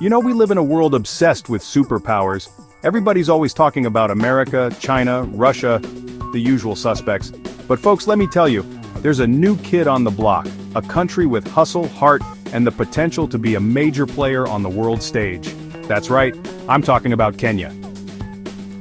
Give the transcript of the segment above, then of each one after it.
You know, we live in a world obsessed with superpowers. Everybody's always talking about America, China, Russia, the usual suspects. But folks, let me tell you, there's a new kid on the block, a country with hustle, heart, and the potential to be a major player on the world stage. That's right, I'm talking about Kenya.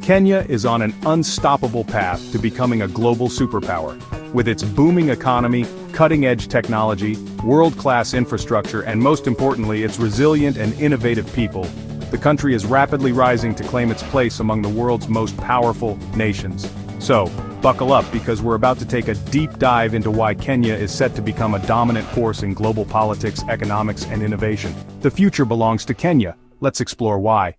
Kenya is on an unstoppable path to becoming a global superpower. With its booming economy, cutting-edge technology, world-class infrastructure, and most importantly, its resilient and innovative people, the country is rapidly rising to claim its place among the world's most powerful nations. So, buckle up because we're about to take a deep dive into why Kenya is set to become a dominant force in global politics, economics, and innovation. The future belongs to Kenya. Let's explore why.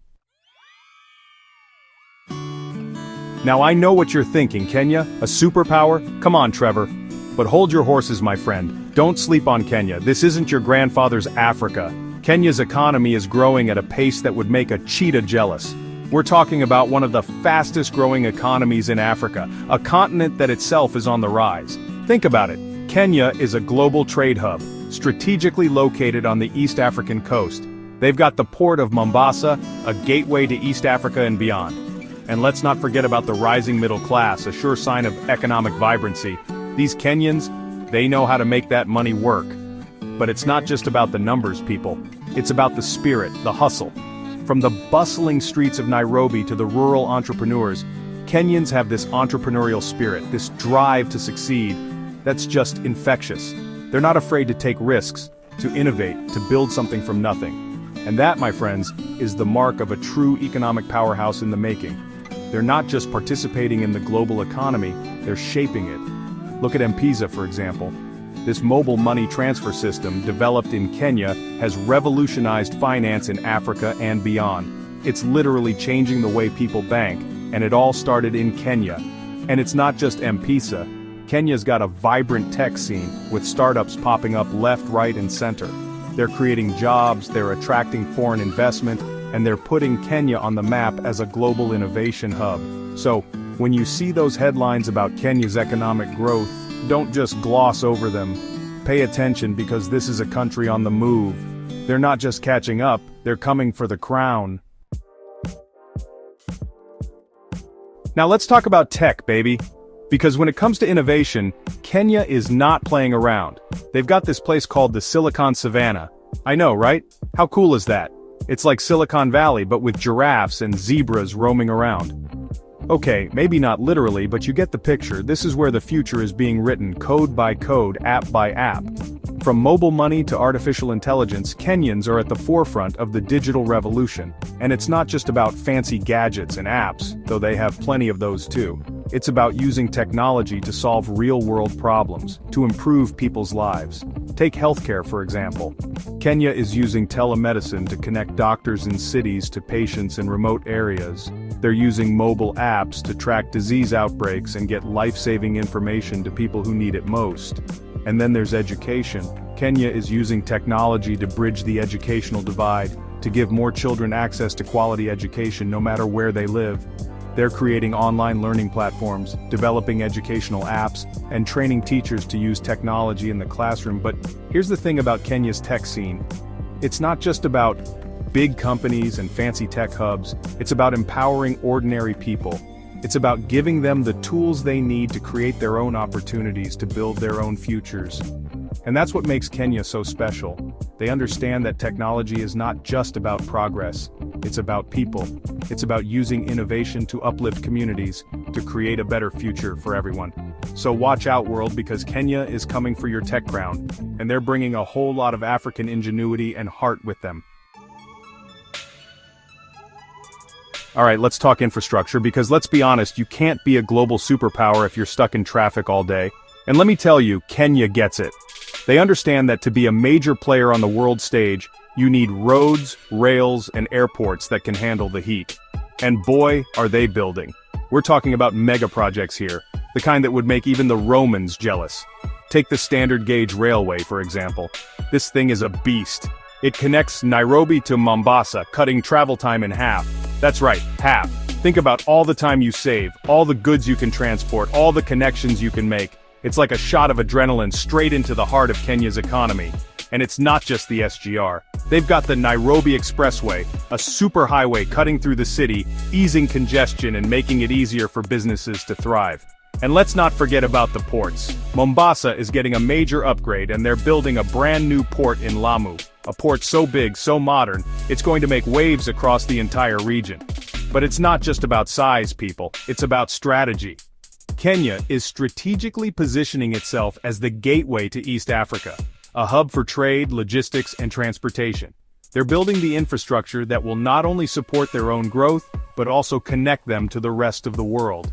Now I know what you're thinking, Kenya, a superpower? Come on, Trevor. But hold your horses, my friend. Don't sleep on Kenya. This isn't your grandfather's Africa. Kenya's economy is growing at a pace that would make a cheetah jealous. We're talking about one of the fastest growing economies in Africa, a continent that itself is on the rise. Think about it. Kenya is a global trade hub, strategically located on the East African coast. They've got the port of Mombasa, a gateway to East Africa and beyond. And let's not forget about the rising middle class, a sure sign of economic vibrancy. These Kenyans, they know how to make that money work. But it's not just about the numbers, people. It's about the spirit, the hustle. From the bustling streets of Nairobi to the rural entrepreneurs, Kenyans have this entrepreneurial spirit, this drive to succeed, that's just infectious. They're not afraid to take risks, to innovate, to build something from nothing. And that, my friends, is the mark of a true economic powerhouse in the making. They're not just participating in the global economy, they're shaping it. Look at M-Pesa, for example. This mobile money transfer system, developed in Kenya, has revolutionized finance in Africa and beyond. It's literally changing the way people bank, and it all started in Kenya. And it's not just M-Pesa. Kenya's got a vibrant tech scene, with startups popping up left, right, and center. They're creating jobs, they're attracting foreign investment, and they're putting Kenya on the map as a global innovation hub. So, when you see those headlines about Kenya's economic growth, don't just gloss over them. Pay attention because this is a country on the move. They're not just catching up, they're coming for the crown. Now let's talk about tech, baby. Because when it comes to innovation, Kenya is not playing around. They've got this place called the Silicon Savannah. I know, right? How cool is that? It's like Silicon Valley, but with giraffes and zebras roaming around. Okay, maybe not literally, but you get the picture. This is where the future is being written, code by code, app by app. From mobile money to artificial intelligence, Kenyans are at the forefront of the digital revolution. And it's not just about fancy gadgets and apps, though they have plenty of those too. It's about using technology to solve real-world problems, to improve people's lives. Take healthcare, for example. Kenya is using telemedicine to connect doctors in cities to patients in remote areas. They're using mobile apps to track disease outbreaks and get life-saving information to people who need it most. And then there's education. Kenya is using technology to bridge the educational divide, to give more children access to quality education no matter where they live. They're creating online learning platforms, developing educational apps, and training teachers to use technology in the classroom. But here's the thing about Kenya's tech scene. It's not just about big companies and fancy tech hubs, it's about empowering ordinary people. It's about giving them the tools they need to create their own opportunities to build their own futures. And that's what makes Kenya so special. They understand that technology is not just about progress, it's about people. It's about using innovation to uplift communities, to create a better future for everyone. So watch out, world, because Kenya is coming for your tech crown, and they're bringing a whole lot of African ingenuity and heart with them. Alright, let's talk infrastructure, because let's be honest, you can't be a global superpower if you're stuck in traffic all day. And let me tell you, Kenya gets it. They understand that to be a major player on the world stage, you need roads, rails, and airports that can handle the heat. And boy, are they building. We're talking about mega projects here, the kind that would make even the Romans jealous. Take the standard gauge railway, for example. This thing is a beast. It connects Nairobi to Mombasa, cutting travel time in half. That's right, half. Think about all the time you save, all the goods you can transport, all the connections you can make. It's like a shot of adrenaline straight into the heart of Kenya's economy. And it's not just the SGR. They've got the Nairobi Expressway, a superhighway cutting through the city, easing congestion and making it easier for businesses to thrive. And let's not forget about the ports. Mombasa is getting a major upgrade and they're building a brand new port in Lamu. A port so big, so modern, it's going to make waves across the entire region. But it's not just about size, people, it's about strategy. Kenya is strategically positioning itself as the gateway to East Africa, a hub for trade, logistics, and transportation. They're building the infrastructure that will not only support their own growth, but also connect them to the rest of the world.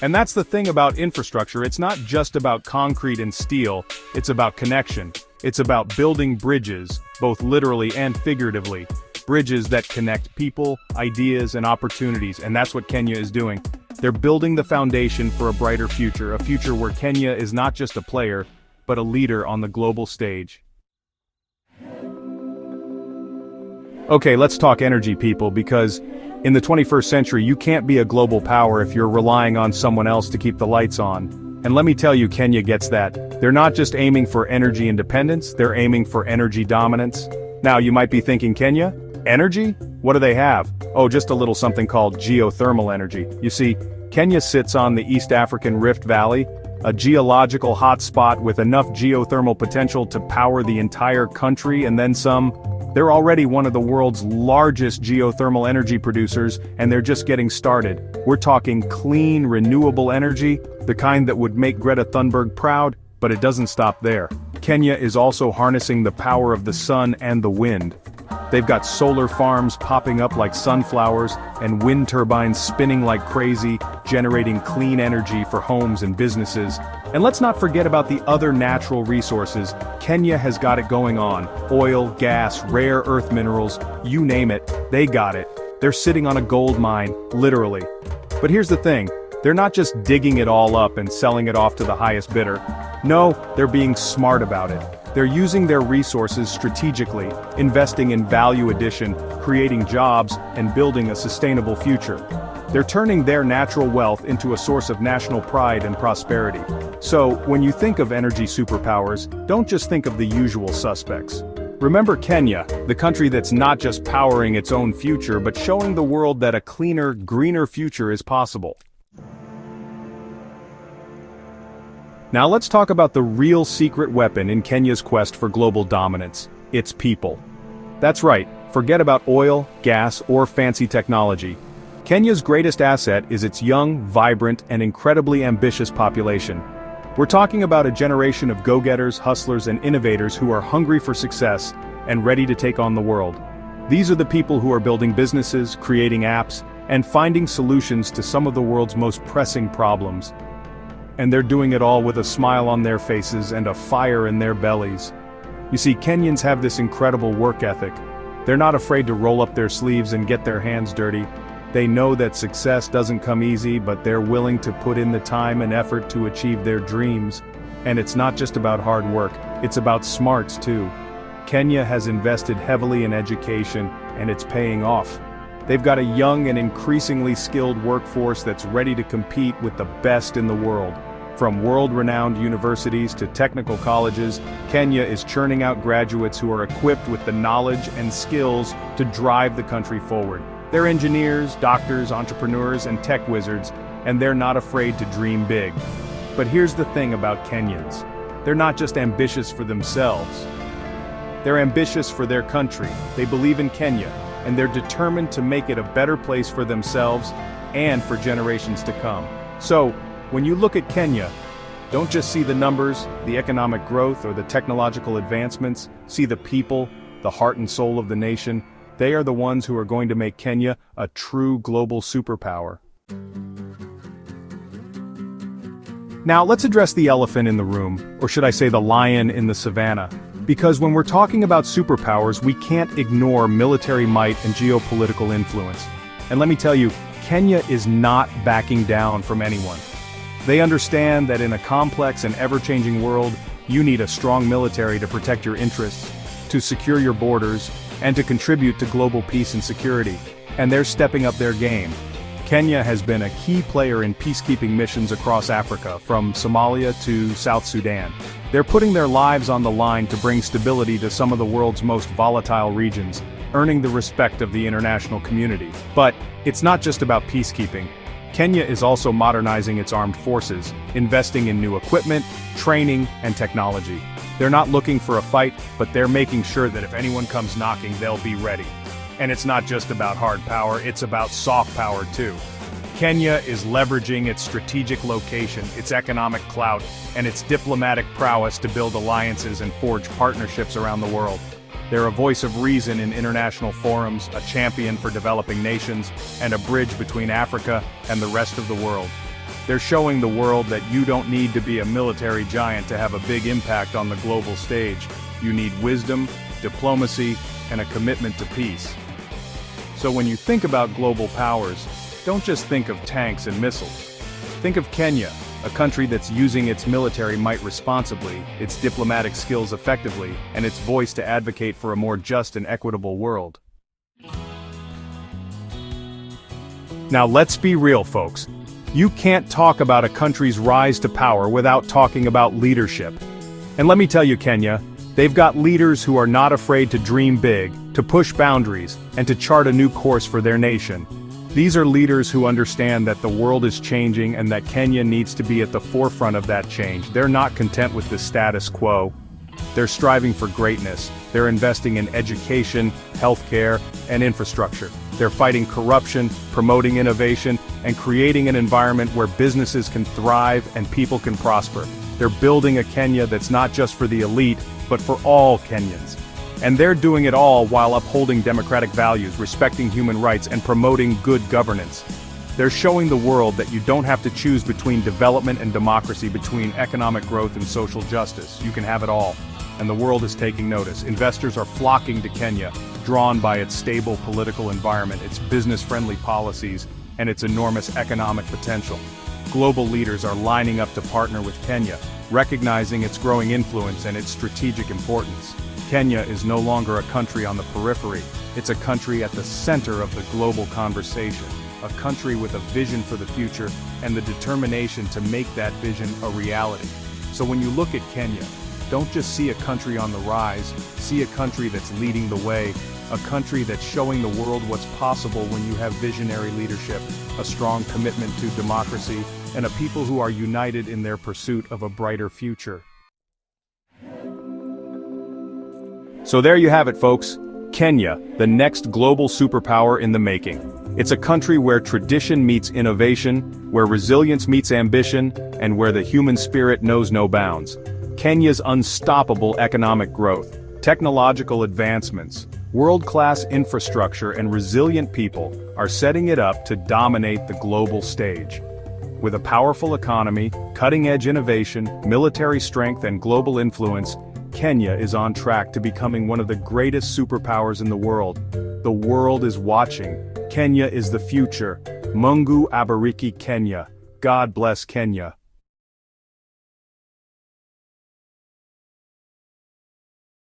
And that's the thing about infrastructure, it's not just about concrete and steel, it's about connection. It's about building bridges, both literally and figuratively. Bridges that connect people, ideas, and opportunities, and that's what Kenya is doing. They're building the foundation for a brighter future, a future where Kenya is not just a player, but a leader on the global stage. Okay, let's talk energy, people, because in the 21st century, you can't be a global power if you're relying on someone else to keep the lights on. And let me tell you, Kenya gets that. They're not just aiming for energy independence, they're aiming for energy dominance. Now, you might be thinking, Kenya? Energy? What do they have? Oh, just a little something called geothermal energy. You see, Kenya sits on the East African Rift Valley, a geological hotspot with enough geothermal potential to power the entire country and then some. They're already one of the world's largest geothermal energy producers, and they're just getting started. We're talking clean, renewable energy, the kind that would make Greta Thunberg proud, but it doesn't stop there. Kenya is also harnessing the power of the sun and the wind. They've got solar farms popping up like sunflowers, and wind turbines spinning like crazy, generating clean energy for homes and businesses. And let's not forget about the other natural resources. Kenya has got it going on. Oil, gas, rare earth minerals, you name it, they got it. They're sitting on a gold mine, literally. But here's the thing, they're not just digging it all up and selling it off to the highest bidder. No, they're being smart about it. They're using their resources strategically, investing in value addition, creating jobs, and building a sustainable future. They're turning their natural wealth into a source of national pride and prosperity. So, when you think of energy superpowers, don't just think of the usual suspects. Remember Kenya, the country that's not just powering its own future, but showing the world that a cleaner, greener future is possible. Now let's talk about the real secret weapon in Kenya's quest for global dominance, its people. That's right, forget about oil, gas, or fancy technology. Kenya's greatest asset is its young, vibrant, and incredibly ambitious population. We're talking about a generation of go-getters, hustlers, and innovators who are hungry for success and ready to take on the world. These are the people who are building businesses, creating apps, and finding solutions to some of the world's most pressing problems. And they're doing it all with a smile on their faces and a fire in their bellies. You see, Kenyans have this incredible work ethic. They're not afraid to roll up their sleeves and get their hands dirty. They know that success doesn't come easy, but they're willing to put in the time and effort to achieve their dreams. And it's not just about hard work, it's about smarts too. Kenya has invested heavily in education, and it's paying off. They've got a young and increasingly skilled workforce that's ready to compete with the best in the world. From world-renowned universities to technical colleges, Kenya is churning out graduates who are equipped with the knowledge and skills to drive the country forward. They're engineers, doctors, entrepreneurs, and tech wizards, and they're not afraid to dream big. But here's the thing about Kenyans. They're not just ambitious for themselves. They're ambitious for their country. They believe in Kenya, and they're determined to make it a better place for themselves and for generations to come. So, when you look at Kenya, don't just see the numbers, the economic growth, or the technological advancements. See the people, the heart and soul of the nation. They are the ones who are going to make Kenya a true global superpower. Now let's address the elephant in the room, or should I say the lion in the savannah. Because when we're talking about superpowers, we can't ignore military might and geopolitical influence. And let me tell you, Kenya is not backing down from anyone. They understand that in a complex and ever-changing world, you need a strong military to protect your interests, to secure your borders, and to contribute to global peace and security. And they're stepping up their game. Kenya has been a key player in peacekeeping missions across Africa, from Somalia to South Sudan. They're putting their lives on the line to bring stability to some of the world's most volatile regions, earning the respect of the international community. But it's not just about peacekeeping. Kenya is also modernizing its armed forces, investing in new equipment, training, and technology. They're not looking for a fight, but they're making sure that if anyone comes knocking, they'll be ready. And it's not just about hard power, it's about soft power too. Kenya is leveraging its strategic location, its economic clout, and its diplomatic prowess to build alliances and forge partnerships around the world. They're a voice of reason in international forums, a champion for developing nations, and a bridge between Africa and the rest of the world. They're showing the world that you don't need to be a military giant to have a big impact on the global stage. You need wisdom, diplomacy, and a commitment to peace. So when you think about global powers, don't just think of tanks and missiles. Think of Kenya, a country that's using its military might responsibly, its diplomatic skills effectively, and its voice to advocate for a more just and equitable world. Now let's be real, folks. You can't talk about a country's rise to power without talking about leadership. And let me tell you, Kenya, they've got leaders who are not afraid to dream big, to push boundaries, and to chart a new course for their nation. These are leaders who understand that the world is changing and that Kenya needs to be at the forefront of that change. They're not content with the status quo. They're striving for greatness. They're investing in education, healthcare, and infrastructure. They're fighting corruption, promoting innovation, and creating an environment where businesses can thrive and people can prosper. They're building a Kenya that's not just for the elite, but for all Kenyans. And they're doing it all while upholding democratic values, respecting human rights, and promoting good governance. They're showing the world that you don't have to choose between development and democracy, between economic growth and social justice. You can have it all. And the world is taking notice. Investors are flocking to Kenya, drawn by its stable political environment, its business-friendly policies, and its enormous economic potential. Global leaders are lining up to partner with Kenya, recognizing its growing influence and its strategic importance. Kenya is no longer a country on the periphery, it's a country at the center of the global conversation, a country with a vision for the future and the determination to make that vision a reality. So when you look at Kenya, don't just see a country on the rise, see a country that's leading the way, a country that's showing the world what's possible when you have visionary leadership, a strong commitment to democracy, and a people who are united in their pursuit of a brighter future. So there you have it, folks. Kenya, the next global superpower in the making. It's a country where tradition meets innovation, where resilience meets ambition, and where the human spirit knows no bounds. Kenya's unstoppable economic growth, technological advancements, world-class infrastructure, and resilient people are setting it up to dominate the global stage. With a powerful economy, cutting-edge innovation, military strength, and global influence, Kenya is on track to becoming one of the greatest superpowers in the world. The world is watching. Kenya is the future. Mungu abariki Kenya. God bless Kenya.